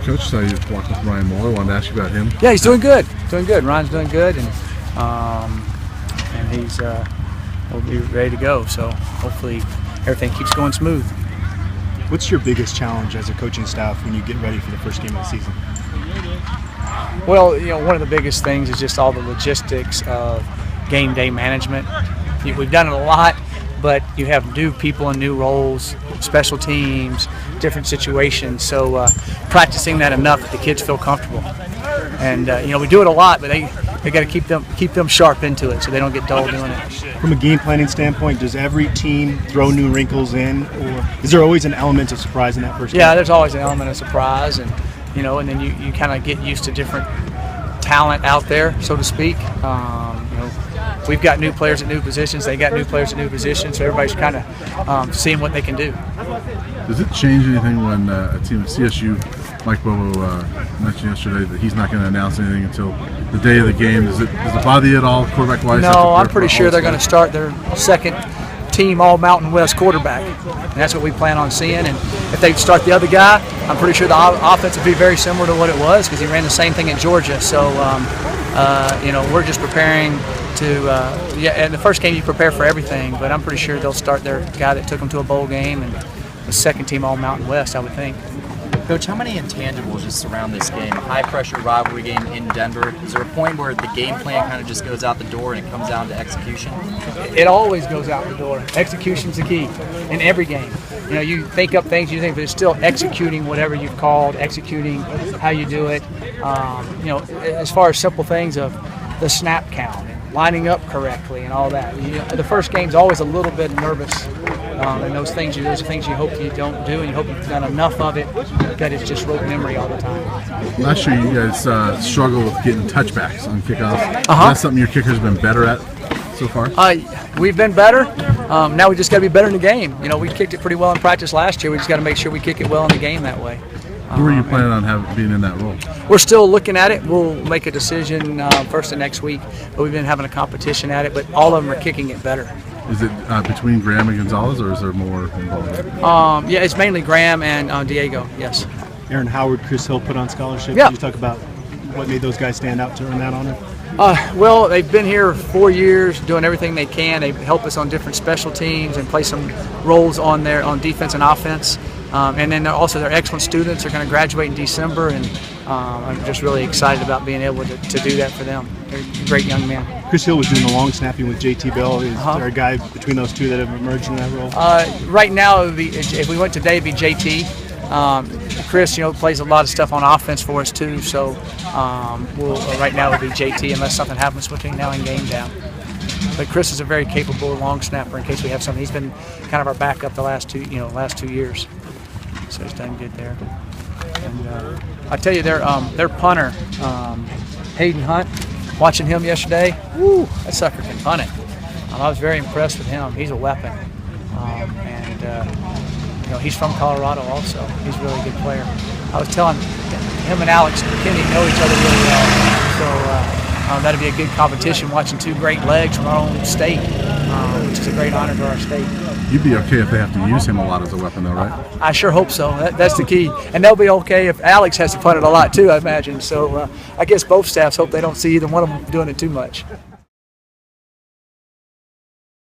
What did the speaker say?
coach saw you walk with Ryan Muller. Wanted to ask you about him. Yeah, he's doing good. Ryan's doing good, and he's will be ready to go. So hopefully everything keeps going smooth. What's your biggest challenge as a coaching staff when you get ready for the first game of the season? Well, one of the biggest things is just all the logistics of game day management. We've done it a lot, but you have new people and new roles, special teams, different situations. So practicing that enough that the kids feel comfortable. And we do it a lot, but they got to keep them sharp into it so they don't get dull doing it. From a game planning standpoint, does every team throw new wrinkles in, or is there always an element of surprise in that first game? Yeah, there's always an element of surprise, and and then you kind of get used to different talent out there, so to speak. We've got new players at new positions. They got new players at new positions, so everybody's kind of seeing what they can do. Does it change anything when a team at CSU, Mike Bobo mentioned yesterday that he's not going to announce anything until the day of the game? Does it bother you at all, quarterback-wise? No, I'm pretty sure they're going to start their second team All-Mountain West quarterback, and that's what we plan on seeing. And if they start the other guy, I'm pretty sure the offense will be very similar to what it was because he ran the same thing at Georgia. So, we're just preparing to, in the first game you prepare for everything, but I'm pretty sure they'll start their guy that took them to a bowl game and the second team All-Mountain West, I would think. Coach, how many intangibles just surround this game? A high-pressure rivalry game in Denver. Is there a point where the game plan kind of just goes out the door and it comes down to execution? It always goes out the door. Execution's the key in every game. You think up things you think, but it's still executing whatever you've called, executing how you do it. As far as simple things of the snap count and lining up correctly and all that. The first game's always a little bit nervous. And those are things you hope you don't do, and you hope you've done enough of it that it's just rote memory all the time. Last year you guys struggled with getting touchbacks on kickoffs. Is Uh-huh. that something your kickers have been better at so far? We've been better. Now we just got to be better in the game. We kicked it pretty well in practice last year. We just got to make sure we kick it well in the game that way. Who are you planning on being in that role? We're still looking at it. We'll make a decision first of next week. But we've been having a competition at it. But all of them are kicking it better. Is it between Graham and Gonzalez, or is there more involved? It's mainly Graham and Diego. Yes. Aaron Howard, Chris Hill put on scholarship. Yeah. Can you talk about what made those guys stand out to earn that honor? Well, they've been here 4 years, doing everything they can. They help us on different special teams and play some roles on defense and offense. And then they're excellent students. They're going to graduate in December, and I'm just really excited about being able to do that for them. They're great young men. Chris Hill was doing the long snapping with JT Bell. Is there a guy between those two that have emerged in that role? Right now, if we went today, it'd be JT. Chris, plays a lot of stuff on offense for us too. So right now it would be JT unless something happens between now and game down. But Chris is a very capable long snapper in case we have something. He's been kind of our backup the last 2 years. So he's done good there. And I tell you, their punter, Hayden Hunt, watching him yesterday, that sucker can punt it. I was very impressed with him. He's a weapon. He's from Colorado also. He's a really good player. I was telling him and Alex McKinney know each other really well. So that'd be a good competition, watching two great legs from our own state, which is a great honor to our state. You'd be okay if they have to use him a lot as a weapon, though, right? I sure hope so. That's the key. And they'll be okay if Alex has to punt it a lot, too, I imagine. So I guess both staffs hope they don't see either one of them doing it too much.